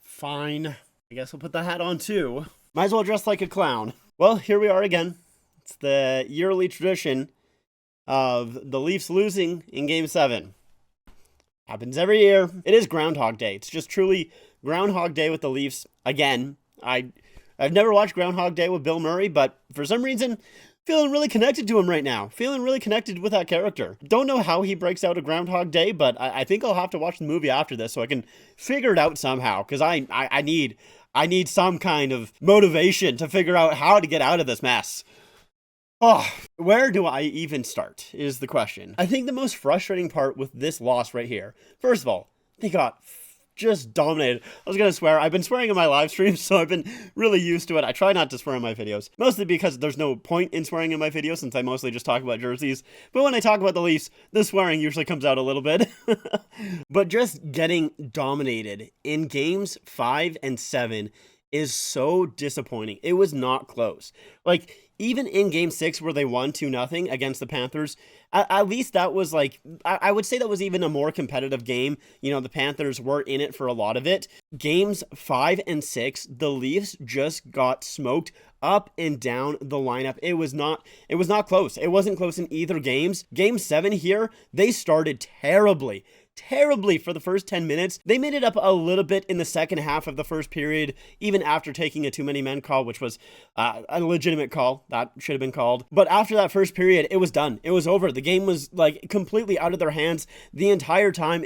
Fine. I guess we'll put the hat on too. Might as well dress like a clown. Well, here we are again. It's the yearly tradition of the Leafs losing in Game 7. Happens every year. It is Groundhog Day. It's just truly Groundhog Day with the Leafs again. I've never watched Groundhog Day with Bill Murray, but for some reason, feeling really connected to him right now. Feeling really connected with that character. Don't know how he breaks out of Groundhog Day, but I think I'll have to watch the movie after this so I can figure it out somehow, because I need some kind of motivation to figure out how to get out of this mess. Oh, where do I even start is the question. I think the most frustrating part with this loss right here, first of all, they got just dominated. I was going to swear. I've been swearing in my live streams, so I've been really used to it. I try not to swear in my videos, mostly because there's no point in swearing in my videos since I mostly just talk about jerseys. But when I talk about the Leafs, the swearing usually comes out a little bit. But just getting dominated in games 5 and 7 is so disappointing. It was not close. Like, even in Game 6 where they won 2-0 against the Panthers, at least that was like, I would say that was even a more competitive game. You know, the Panthers were in it for a lot of it. Games 5 and 6, the Leafs just got smoked up and down the lineup. It was not close. It wasn't close in either games. Game 7 here, they started terribly for the first 10 minutes. They made it up a little bit in the second half of the first period, even after taking a too many men call, which was a legitimate call. That should have been called. But after that first period, it was done. It was over. The game was like completely out of their hands the entire time.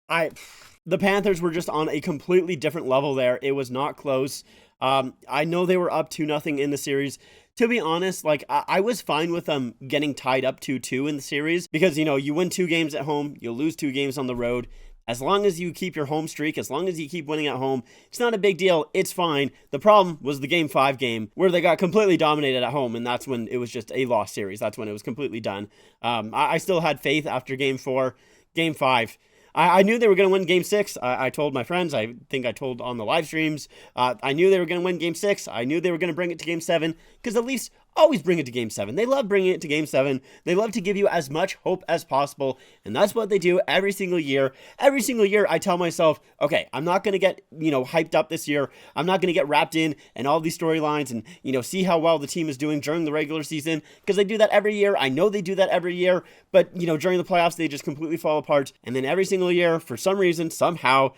The Panthers were just on a completely different level there. It was not close. I know they were up 2-0 in the series. To be honest, like, I was fine with them getting tied up 2-2 in the series because, you know, you win 2 games at home, you lose 2 games on the road. As long as you keep your home streak, as long as you keep winning at home, it's not a big deal. It's fine. The problem was the Game 5 game where they got completely dominated at home, and that's when it was just a lost series. That's when it was completely done. I still had faith after Game 4. Game 5. I knew they were going to win Game 6. I told my friends, I think I told on the live streams, I knew they were going to win Game 6. I knew they were going to bring it to Game 7 because the Leafs always bring it to Game 7. They love bringing it to Game 7. They love to give you as much hope as possible, and that's what they do every single year. Every single year, I tell myself, okay, I'm not going to get, hyped up this year. I'm not going to get wrapped in all these storylines and, see how well the team is doing during the regular season because they do that every year. I know they do that every year, but, during the playoffs, they just completely fall apart, and then every single year, for some reason, somehow,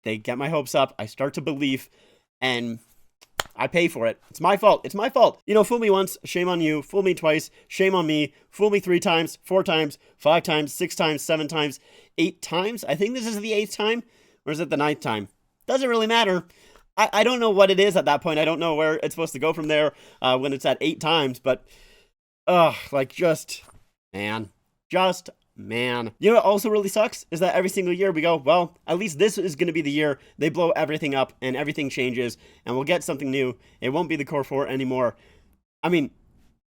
they get my hopes up. I start to believe, and I pay for it. It's my fault. It's my fault. Fool me once, shame on you. Fool me twice, shame on me. Fool me 3 times, 4 times, 5 times, 6 times, 7 times, 8 times. I think this is the 8th time, or is it the 9th time? Doesn't really matter. I don't know what it is at that point. I don't know where it's supposed to go from there when it's at 8 times, but, man. You know what also really sucks is that every single year we go, well, at least this is going to be the year they blow everything up and everything changes and we'll get something new. It won't be the core 4 anymore. I mean,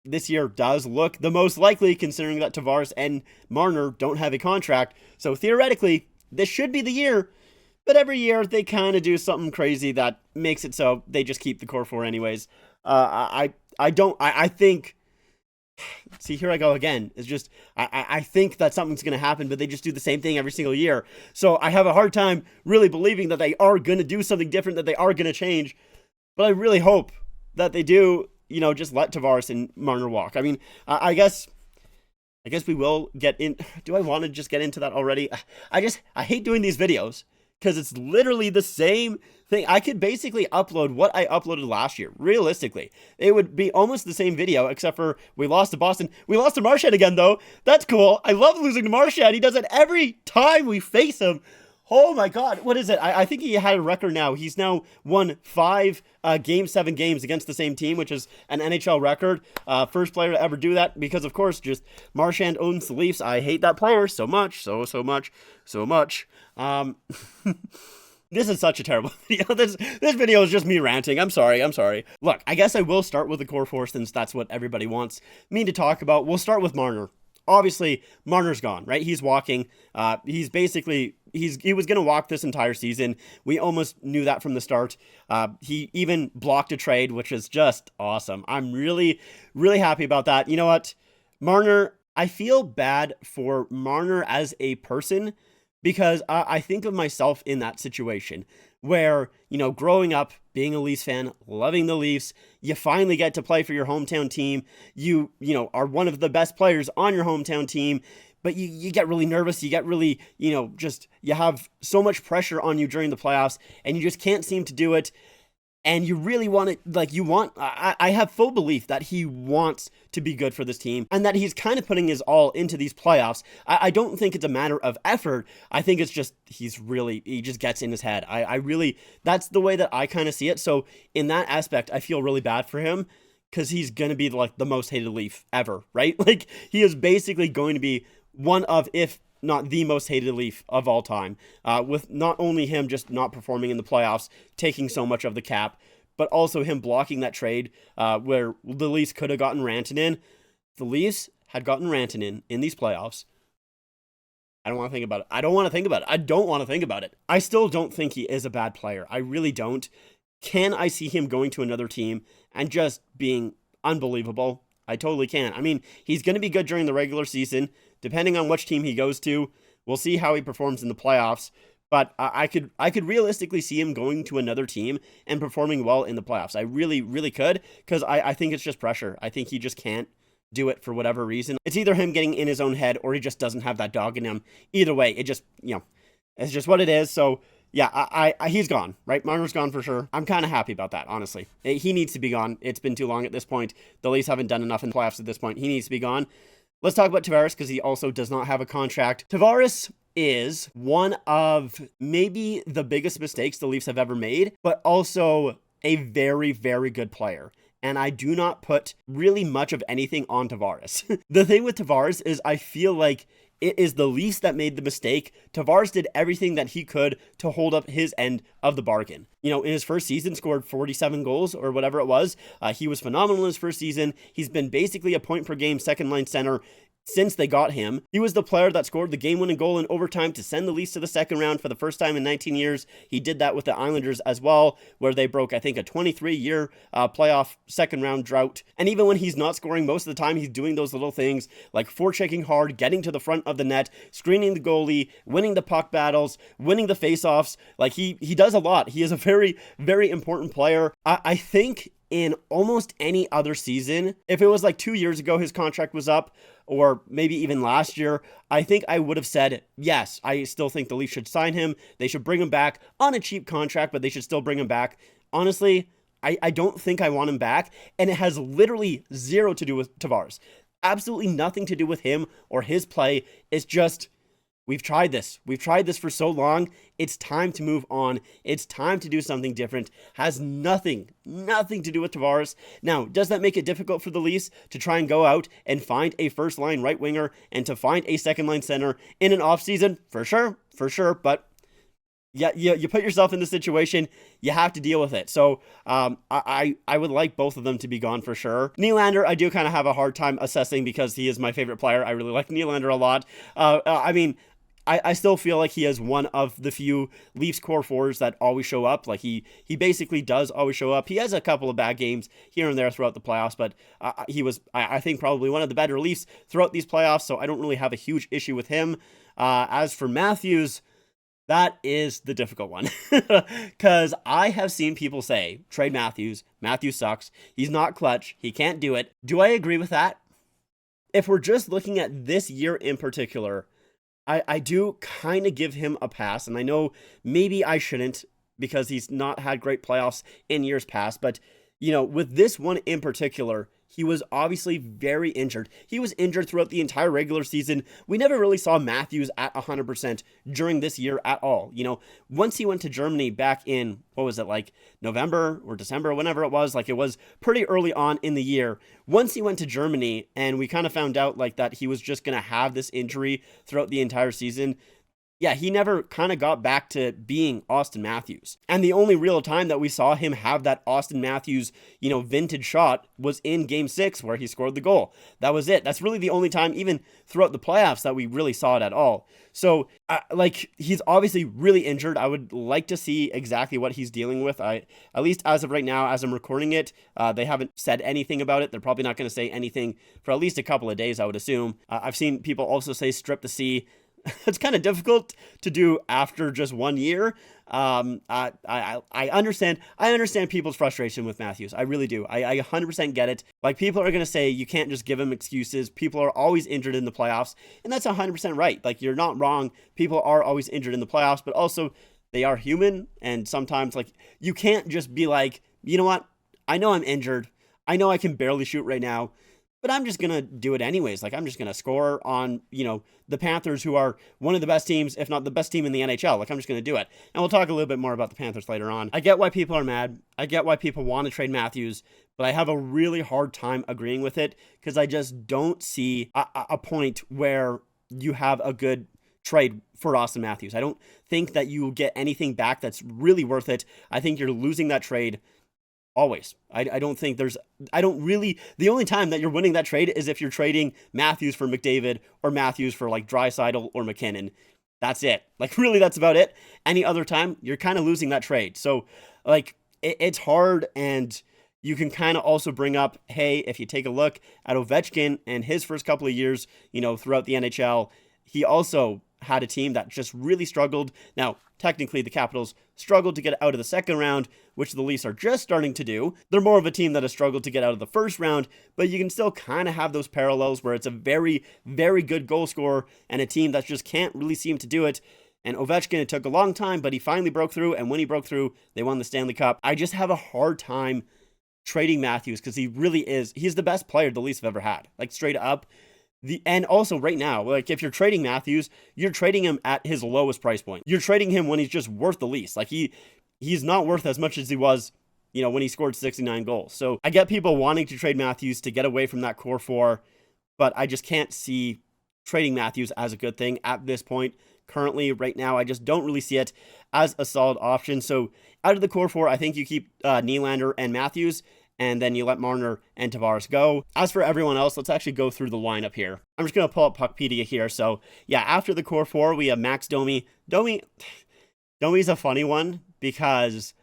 this year does look the most likely considering that Tavares and Marner don't have a contract. So theoretically, this should be the year. But every year they kind of do something crazy that makes it so they just keep the core 4 anyways. I think... See, here I go again. It's just, I think that something's going to happen, but they just do the same thing every single year. So I have a hard time really believing that they are going to do something different, that they are going to change. But I really hope that they do, just let Tavares and Marner walk. I mean, I guess we will get in. Do I want to just get into that already? I hate doing these videos because it's literally the same thing. I could basically upload what I uploaded last year. Realistically, it would be almost the same video, except for we lost to Boston. We lost to Marchand again, though. That's cool. I love losing to Marchand. He does it every time we face him. Oh my God, what is it? I think he had a record now. He's now won 5 Game 7 games against the same team, which is an NHL record. First player to ever do that because, of course, just Marchand owns the Leafs. I hate that player so much, so much. This is such a terrible video. This video is just me ranting. I'm sorry. Look, I guess I will start with the core 4 since that's what everybody wants me to talk about. We'll start with Marner. Obviously, Marner's gone, right? He's walking. He was going to walk this entire season. We almost knew that from the start. He even blocked a trade, which is just awesome. I'm really, really happy about that. You know what? Marner, I feel bad for Marner as a person because I think of myself in that situation where, growing up, being a Leafs fan, loving the Leafs, you finally get to play for your hometown team. Are one of the best players on your hometown team, but you get really nervous. You get really, you have so much pressure on you during the playoffs and you just can't seem to do it. And you really want it, I have full belief that he wants to be good for this team and that he's kind of putting his all into these playoffs. I don't think it's a matter of effort. I think it's just, he just gets in his head. That's the way that I kind of see it. So in that aspect, I feel really bad for him because he's going to be the most hated Leaf ever, right? He is basically going to be one of, if not the most hated Leaf of all time, with not only him just not performing in the playoffs, taking so much of the cap, but also him blocking that trade where the Leafs could have gotten Rantanen. The Leafs had gotten Rantanen in these playoffs. I don't want to think about it. I still don't think he is a bad player. I really don't. Can I see him going to another team and just being unbelievable? I totally can. I mean, he's going to be good during the regular season. Depending on which team he goes to, we'll see how he performs in the playoffs. But I could realistically see him going to another team and performing well in the playoffs. I really, really could, because I think it's just pressure. I think he just can't do it for whatever reason. It's either him getting in his own head or he just doesn't have that dog in him. Either way, it's just what it is. So yeah, he's gone, right? Marner's gone for sure. I'm kind of happy about that, honestly. He needs to be gone. It's been too long at this point. The Leafs haven't done enough in the playoffs at this point. He needs to be gone. Let's talk about Tavares because he also does not have a contract. Tavares is one of maybe the biggest mistakes the Leafs have ever made, but also a very, very good player. And I do not put really much of anything on Tavares. The thing with Tavares is I feel like it is the Leafs that made the mistake. Tavares did everything that he could to hold up his end of the bargain. In his first season, scored 47 goals or whatever it was. He was phenomenal in his first season. He's been basically a point per game second line center since they got him. He was the player that scored the game-winning goal in overtime to send the Leafs to the second round for the first time in 19 years. He did that with the Islanders as well, where they broke, I think, a 23-year playoff second-round drought. And even when he's not scoring, most of the time he's doing those little things like forechecking hard, getting to the front of the net, screening the goalie, winning the puck battles, winning the faceoffs. He does a lot. He is a very, very important player. I think in almost any other season, if it was 2 years ago his contract was up, or maybe even last year, I think I would have said, yes, I still think the Leafs should sign him. They should bring him back on a cheap contract, but they should still bring him back. Honestly, I don't think I want him back, and it has literally zero to do with Tavares. Absolutely nothing to do with him or his play. It's just, we've tried this. We've tried this for so long. It's time to move on. It's time to do something different. Has nothing to do with Tavares. Now, does that make it difficult for the Leafs to try and go out and find a first-line right winger and to find a second-line center in an offseason? For sure. But yeah, you put yourself in the situation, you have to deal with it. So I would like both of them to be gone for sure. Nylander, I do kind of have a hard time assessing because he is my favorite player. I really like Nylander a lot. I still feel like he is one of the few Leafs core forwards that always show up. He basically does always show up. He has a couple of bad games here and there throughout the playoffs, but he was, I think, probably one of the better Leafs throughout these playoffs, so I don't really have a huge issue with him. As for Matthews, that is the difficult one, because I have seen people say, trade Matthews. Matthews sucks. He's not clutch. He can't do it. Do I agree with that? If we're just looking at this year in particular, I do kind of give him a pass, and I know maybe I shouldn't because he's not had great playoffs in years past, but, with this one in particular, he was obviously very injured. He was injured throughout the entire regular season. We never really saw Matthews at 100% during this year at all. Once he went to Germany back in, November or December, whenever it was pretty early on in the year. Once he went to Germany and we kind of found out that he was just going to have this injury throughout the entire season, yeah, he never kind of got back to being Austin Matthews. And the only real time that we saw him have that Austin Matthews, vintage shot was in game 6 where he scored the goal. That was it. That's really the only time, even throughout the playoffs, that we really saw it at all. So, he's obviously really injured. I would like to see exactly what he's dealing with. At least as of right now, as I'm recording it, they haven't said anything about it. They're probably not going to say anything for at least a couple of days, I would assume. I've seen people also say strip the C. It's kind of difficult to do after just 1 year. I understand people's frustration with Matthews. I really do. I 100% get it. Like, people are going to say you can't just give him excuses. People are always injured in the playoffs, and that's 100% right. Like, you're not wrong. People are always injured in the playoffs, but also they are human, and sometimes, like, you can't just be like, you know what? I know I'm injured. I know I can barely shoot right now, but I'm just going to do it anyways. Like, I'm just going to score on, the Panthers, who are one of the best teams, if not the best team in the NHL. Like, I'm just going to do it. And we'll talk a little bit more about the Panthers later on. I get why people are mad. I get why people want to trade Matthews, but I have a really hard time agreeing with it because I just don't see a point where you have a good trade for Austin Matthews. I don't think that you will get anything back that's really worth it. I think you're losing that trade. Always. I don't think the only time that you're winning that trade is if you're trading Matthews for McDavid or Matthews for like Draisaitl or McKinnon. That's it. Like, really, that's about it. Any other time, you're kind of losing that trade. So, like, it's hard, and you can kind of also bring up, hey, if you take a look at Ovechkin and his first couple of years, throughout the NHL, he also had a team that just really struggled. Now, technically, the Capitals struggled to get out of the second round, which the Leafs are just starting to do. They're more of a team that has struggled to get out of the first round, but you can still kind of have those parallels where it's a very, very good goal scorer and a team that just can't really seem to do it. And Ovechkin, it took a long time, but he finally broke through, and when he broke through, they won the Stanley Cup. I just have a hard time trading Matthews because he's the best player the Leafs have ever had. Like, straight up. And also right now, like, if you're trading Matthews, you're trading him at his lowest price point. You're trading him when he's just worth the least. Like, he's not worth as much as he was, when he scored 69 goals. So I get people wanting to trade Matthews to get away from that core four, but I just can't see trading Matthews as a good thing at this point. Currently, right now, I just don't really see it as a solid option. So out of the core four, I think you keep Nylander and Matthews, and then you let Marner and Tavares go. As for everyone else, let's actually go through the lineup here. I'm just going to pull up Puckpedia here. So, yeah, after the core four, we have Max Domi. Domi's a funny one because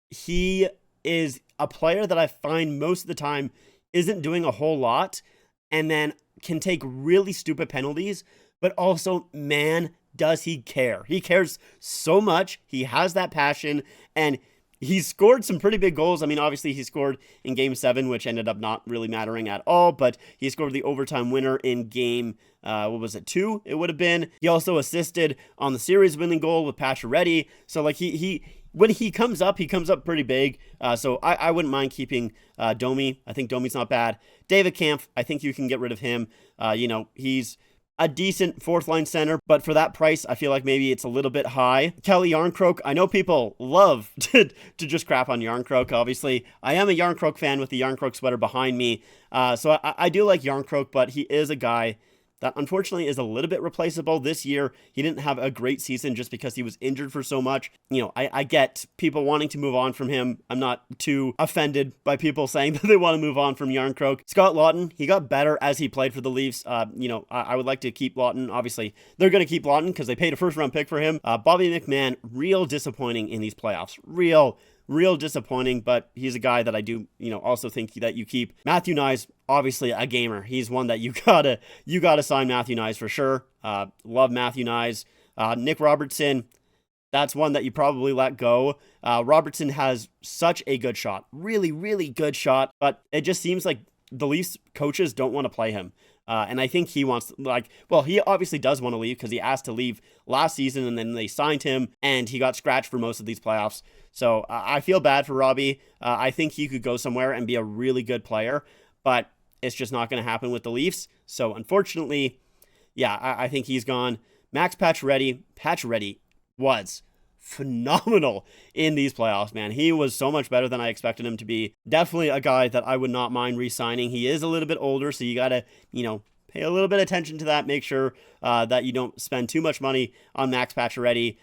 he is a player that I find most of the time isn't doing a whole lot and then can take really stupid penalties, but also, man, does he care. He cares so much. He has that passion, and he's scored some pretty big goals. I mean, obviously, he scored in Game 7, which ended up not really mattering at all, but he scored the overtime winner in Game, 2? It would have been. He also assisted on the series-winning goal with Pacioretty. So, like, when he comes up pretty big. So I wouldn't mind keeping Domi. I think Domi's not bad. David Kampf, I think you can get rid of him. He's a decent fourth-line center, but for that price, I feel like maybe it's a little bit high. Kelly Yarncroke, I know people love to just crap on Yarncroke, obviously. I am a Yarncroke fan with the Yarncroke sweater behind me, so I do like Yarncroke, but he is a guy that unfortunately is a little bit replaceable. This year, he didn't have a great season just because he was injured for so much. I get people wanting to move on from him. I'm not too offended by people saying that they want to move on from Yarncroke. Scott Laughton, he got better as he played for the Leafs. I would like to keep Laughton. Obviously, they're going to keep Laughton because they paid a first-round pick for him. Bobby McMahon, real disappointing in these playoffs. Real disappointing, but he's a guy that I do, also think that you keep. Matthew Nyes, obviously a gamer. He's one that you gotta sign Matthew Nyes for sure. Love Matthew Nyes. Nick Robertson, that's one that you probably let go. Robertson has such a good shot. Really, really good shot, but it just seems like the Leafs coaches don't want to play him. And I think he wants, he obviously does want to leave because he asked to leave last season and then they signed him and he got scratched for most of these playoffs. So I feel bad for Robbie. I think he could go somewhere and be a really good player, but it's just not going to happen with the Leafs. So unfortunately, I think he's gone. Max Pacioretty was phenomenal in these playoffs, man. He was so much better than I expected him to be. Definitely a guy that I would not mind re-signing. He is a little bit older, so you got to, pay a little bit of attention to that. Make sure that you don't spend too much money on Max Pacioretty,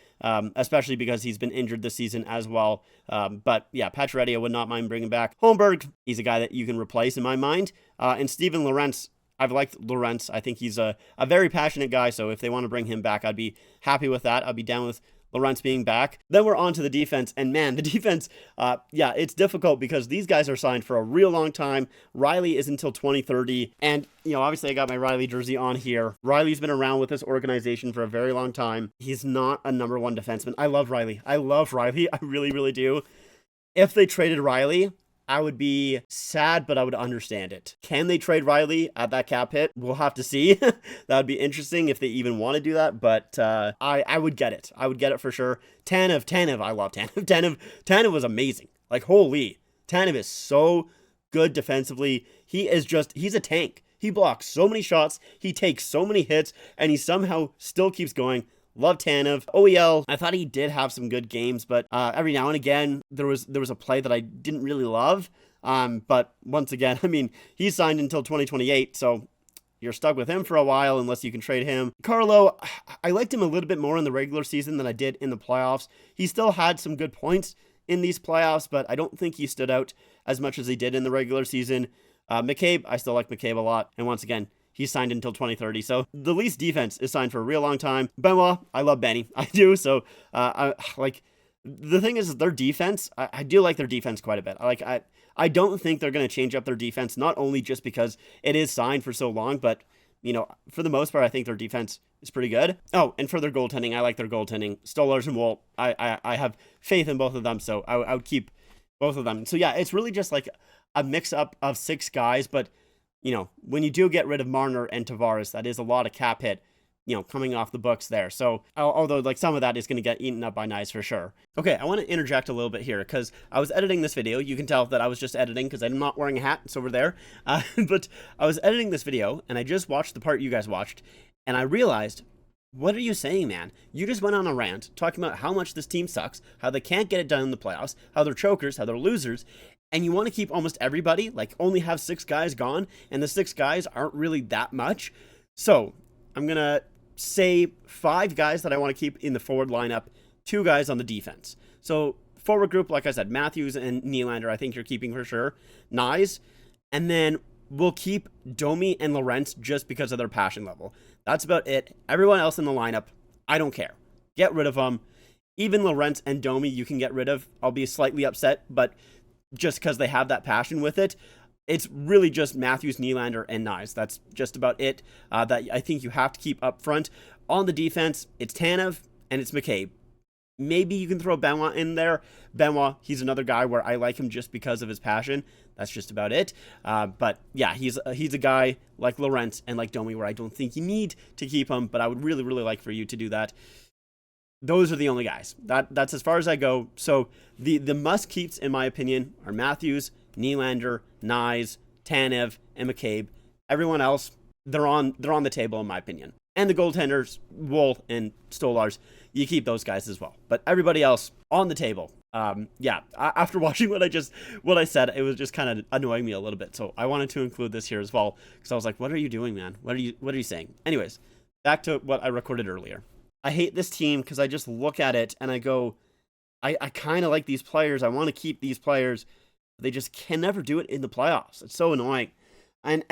especially because he's been injured this season as well. But yeah, Pacioretty, I would not mind bringing back. Holmberg, he's a guy that you can replace in my mind. And Steven Lorentz, I've liked Lorentz. I think he's a very passionate guy, so if they want to bring him back, I'd be happy with that. I'd be down with Lorentz being back. Then we're on to the defense, and man, the defense, yeah, it's difficult because these guys are signed for a real long time. Riley is until 2030, and, you know, obviously I got my Riley jersey on here. Riley's been around with this organization for a very long time. He's not a number one defenseman. I love Riley. I really, really do. If they traded Riley, I would be sad, but I would understand it. Can they trade Riley at that cap hit? We'll have to see. That would be interesting if they even want to do that, but I would get it. I would get it for sure. Tanev, I love Tanev. Tanev was amazing. Like, holy. Tanev is so good defensively. He's a tank. He blocks so many shots. He takes so many hits, and he somehow still keeps going. Love Tanev. OEL, I thought he did have some good games, but every now and again, there was a play that I didn't really love. But once again, I mean, he's signed until 2028, so you're stuck with him for a while unless you can trade him. Carlo, I liked him a little bit more in the regular season than I did in the playoffs. He still had some good points in these playoffs, but I don't think he stood out as much as he did in the regular season. McCabe, I still like McCabe a lot, and once again, he's signed until 2030, so the Leafs defense is signed for a real long time. Benoit, I love Benny. I do, so the thing is their defense, I do like their defense quite a bit. I don't think they're going to change up their defense, not only just because it is signed for so long, but, you know, for the most part, I think their defense is pretty good. Oh, and for their goaltending, I like their goaltending. Stolarz and Wolt, I have faith in both of them, so I would keep both of them. So yeah, it's really just like a mix-up of 6 guys, but you know, when you do get rid of Marner and Tavares, that is a lot of cap hit, you know, coming off the books there. So, although, like, some of that is going to get eaten up by Nyes for sure. Okay, I want to interject a little bit here, because I was editing this video. You can tell that I was just editing, because I'm not wearing a hat. It's over there. But I was editing this video, and I just watched the part you guys watched, and I realized, what are you saying, man? You just went on a rant talking about how much this team sucks, how they can't get it done in the playoffs, how they're chokers, how they're losers, and you want to keep almost everybody, like only have 6 guys gone, and the 6 guys aren't really that much. So I'm going to say 5 guys that I want to keep in the forward lineup, 2 guys on the defense. So forward group, like I said, Matthews and Nylander, I think you're keeping for sure. Nyes, and then we'll keep Domi and Lorentz just because of their passion level. That's about it. Everyone else in the lineup, I don't care. Get rid of them. Even Lorentz and Domi you can get rid of. I'll be slightly upset, but just because they have that passion with it. It's really just Matthews, Nylander, and Nyes. That's just about it that I think you have to keep up front. On the defense, it's Tanev and it's McCabe. Maybe you can throw Benoit in there. Benoit, he's another guy where I like him just because of his passion. That's just about it. But yeah, he's a guy like Lorentz and like Domi where I don't think you need to keep him, but I would really, really like for you to do that. Those are the only guys. That's as far as I go. So the must-keeps, in my opinion, are Matthews, Nylander, Nyes, Tanev, and McCabe. Everyone else, they're on the table, in my opinion. And the goaltenders, Wolt and Stolarz, you keep those guys as well. But everybody else on the table. Yeah, after watching what I said, it was just kind of annoying me a little bit. So I wanted to include this here as well, because I was like, what are you doing, man? What are you saying? Anyways, back to what I recorded earlier. I hate this team because I just look at it and I go, I kind of like these players. I want to keep these players. They just can never do it in the playoffs. It's so annoying. And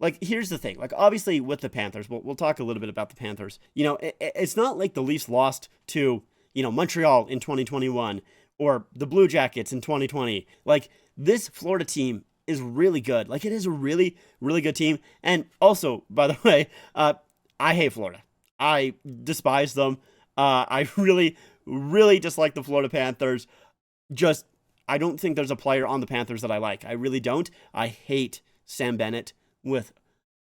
like, here's the thing. Like, obviously with the Panthers, we'll talk a little bit about the Panthers. You know, it's not like the Leafs lost to, you know, Montreal in 2021 or the Blue Jackets in 2020. Like, this Florida team is really good. Like, it is a really, really good team. And also, by the way, I hate Florida. I despise them. I really, really dislike the Florida Panthers. Just, I don't think there's a player on the Panthers that I like. I really don't. I hate Sam Bennett with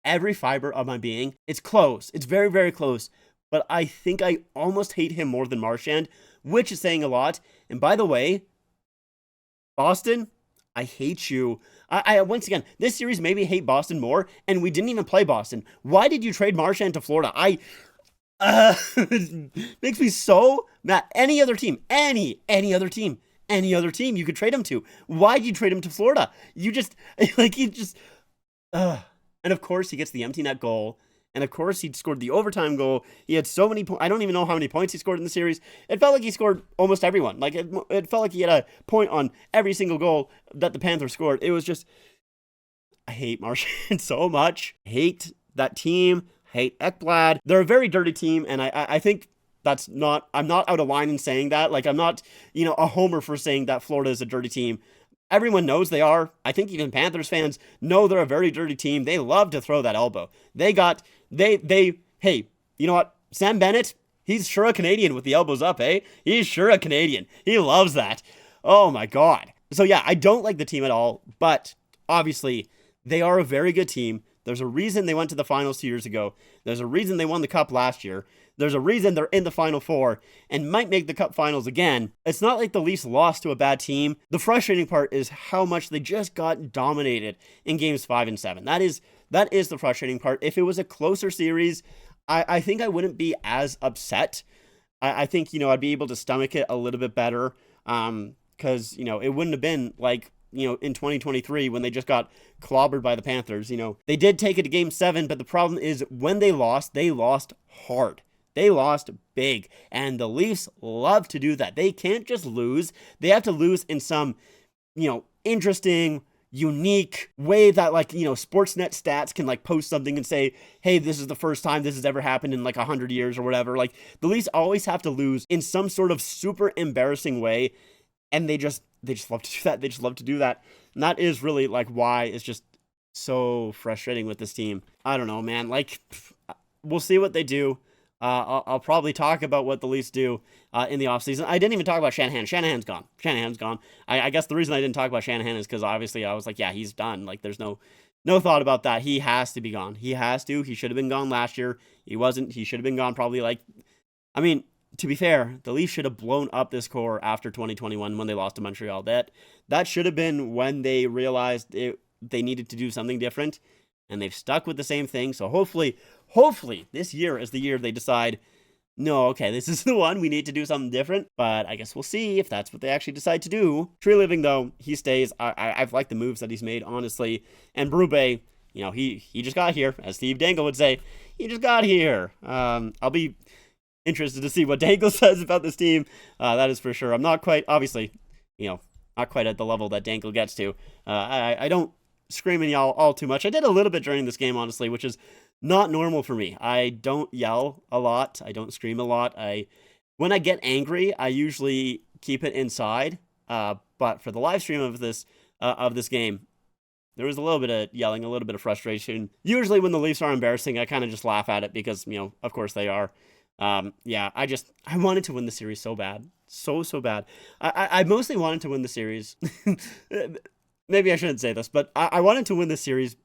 every fiber of my being. It's close. It's very, very close. But I think I almost hate him more than Marchand, which is saying a lot. And by the way, Boston, I hate you. I once again, this series made me hate Boston more, and we didn't even play Boston. Why did you trade Marchand to Florida? It makes me so mad. Any other team, any other team you could trade him to. Why did you trade him to Florida? You just, and of course he gets the empty net goal. And of course, he scored the overtime goal. He had so many points. I don't even know how many points he scored in the series. It felt like he scored almost everyone. Like, it felt like he had a point on every single goal that the Panthers scored. It was just, I hate Marchand so much. I hate that team. I hate Ekblad. They're a very dirty team, and I think that's not, I'm not out of line in saying that. Like, I'm not, a homer for saying that Florida is a dirty team. Everyone knows they are. I think even Panthers fans know they're a very dirty team. They love to throw that elbow. Hey, you know what? Sam Bennett, he's sure a Canadian with the elbows up, eh? He's sure a Canadian. He loves that. Oh my God. So yeah, I don't like the team at all, but obviously they are a very good team. There's a reason they went to the finals 2 years ago. There's a reason they won the cup last year. There's a reason they're in the Final Four and might make the cup finals again. It's not like the Leafs lost to a bad team. The frustrating part is how much they just got dominated in games 5 and 7. That is the frustrating part. If it was a closer series, I think I wouldn't be as upset. I think, I'd be able to stomach it a little bit better. Because, it wouldn't have been like, in 2023 when they just got clobbered by the Panthers. They did take it to game 7, but the problem is when they lost hard. They lost big, and the Leafs love to do that. They can't just lose. They have to lose in some, interesting, unique way that, Sportsnet stats can, post something and say, hey, this is the first time this has ever happened in, 100 years or whatever. The Leafs always have to lose in some sort of super embarrassing way, and they just love to do that. They just love to do that. And that is really, why it's just so frustrating with this team. I don't know, man. We'll see what they do. I'll probably talk about what the Leafs do in the offseason. I didn't even talk about Shanahan. Shanahan's gone. I guess the reason I didn't talk about Shanahan is because obviously I was like, yeah, he's done. There's no thought about that. He has to be gone. He has to. He should have been gone last year. He wasn't. He should have been gone probably to be fair, the Leafs should have blown up this core after 2021 when they lost to Montreal. That should have been when they realized they needed to do something different, and they've stuck with the same thing. So hopefully this year is the year they decide, no, okay, this is the one, we need to do something different. But I guess we'll see if that's what they actually decide to do. Tree Living, though, he stays. I've liked the moves that he's made, honestly. And Berube, he just got here, as Steve Dangle would say. He just got here. I'll be interested to see what Dangle says about this team. That is for sure. I'm not quite, obviously, not quite at the level that Dangle gets to. I don't scream and yell all too much. I did a little bit during this game, honestly, which is not normal for me. I don't yell a lot. I don't scream a lot. When I get angry, I usually keep it inside. But for the live stream of this game, there was a little bit of yelling, a little bit of frustration. Usually when the Leafs are embarrassing, I kind of just laugh at it because, of course they are. I wanted to win the series so bad. So bad. I mostly wanted to win the series. Maybe I shouldn't say this, but I wanted to win this series,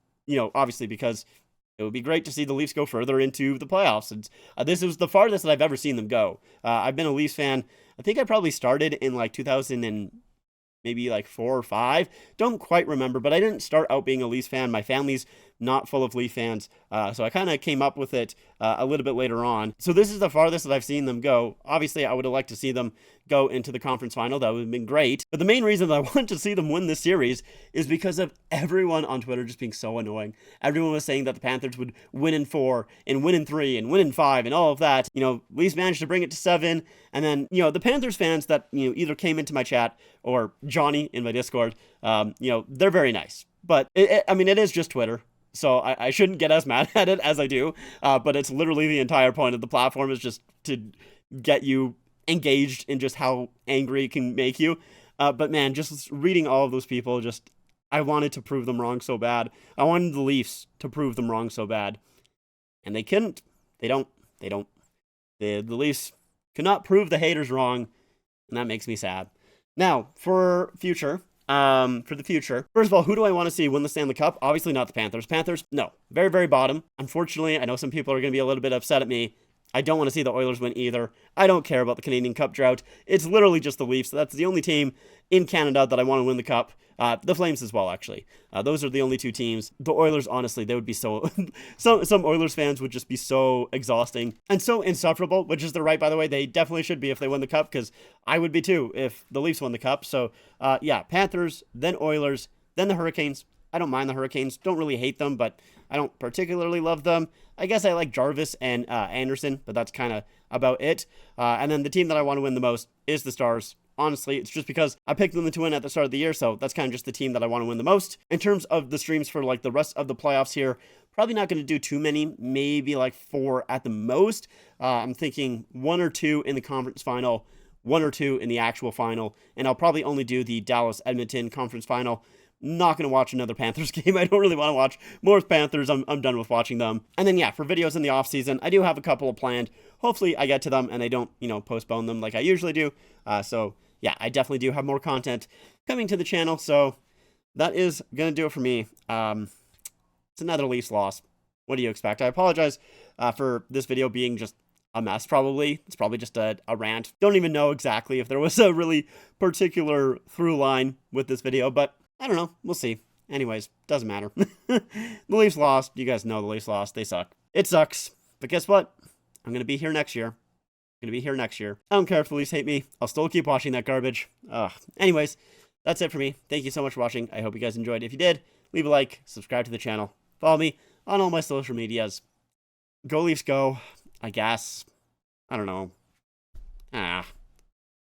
obviously because it would be great to see the Leafs go further into the playoffs. And this was the farthest that I've ever seen them go. I've been a Leafs fan. I think I probably started in 2000 and maybe 4 or 5. Don't quite remember, but I didn't start out being a Leafs fan. My family's not full of Leaf fans, so I kind of came up with it a little bit later on. So this is the farthest that I've seen them go. Obviously, I would have liked to see them go into the conference final. That would have been great. But the main reason that I wanted to see them win this series is because of everyone on Twitter just being so annoying. Everyone was saying that the Panthers would win in 4 and win in 3 and win in 5 and all of that. Leafs managed to bring it to 7. And then, the Panthers fans that, either came into my chat or Johnny in my Discord, they're very nice. But it is just Twitter. So I shouldn't get as mad at it as I do, but it's literally the entire point of the platform is just to get you engaged in just how angry it can make you. But man, just reading all of those people, I wanted to prove them wrong so bad. I wanted the Leafs to prove them wrong so bad. And they couldn't. They don't. The Leafs could not prove the haters wrong, and that makes me sad. Now, for the future, first of all, who do I want to see win the Stanley Cup? Obviously not the Panthers. Panthers, no. Very, very bottom. Unfortunately, I know some people are going to be a little bit upset at me. I don't want to see the Oilers win either. I don't care about the Canadian Cup drought. It's literally just the Leafs. That's the only team in Canada that I want to win the Cup. The Flames as well, actually. Those are the only 2 teams. The Oilers, honestly, they would be so... some Oilers fans would just be so exhausting and so insufferable, which is the right, by the way. They definitely should be if they win the Cup, because I would be too if the Leafs won the Cup. So, Panthers, then Oilers, then the Hurricanes, I don't mind the Hurricanes. Don't really hate them, but I don't particularly love them. I guess I like Jarvis and Anderson, but that's kind of about it. And then the team that I want to win the most is the Stars. Honestly, it's just because I picked them to win at the start of the year, so that's kind of just the team that I want to win the most. In terms of the streams for like the rest of the playoffs here, probably not going to do too many, maybe like 4 at the most. I'm thinking 1 or 2 in the conference final, 1 or 2 in the actual final, and I'll probably only do the Dallas-Edmonton conference final. Not going to watch another Panthers game. I don't really want to watch more Panthers. I'm done with watching them. And then, yeah, for videos in the off season, I do have a couple planned. Hopefully I get to them and I don't, postpone them like I usually do. So, yeah, I definitely do have more content coming to the channel. So that is going to do it for me. It's another Leafs loss. What do you expect? I apologize for this video being just a mess, probably. It's probably just a rant. Don't even know exactly if there was a really particular through line with this video, but I don't know. We'll see. Anyways, doesn't matter. The Leafs lost. You guys know the Leafs lost. They suck. It sucks. But guess what? I'm going to be here next year. I don't care if the Leafs hate me. I'll still keep watching that garbage. Anyways, that's it for me. Thank you so much for watching. I hope you guys enjoyed. If you did, leave a like, subscribe to the channel, follow me on all my social medias. Go Leafs go, I guess. I don't know.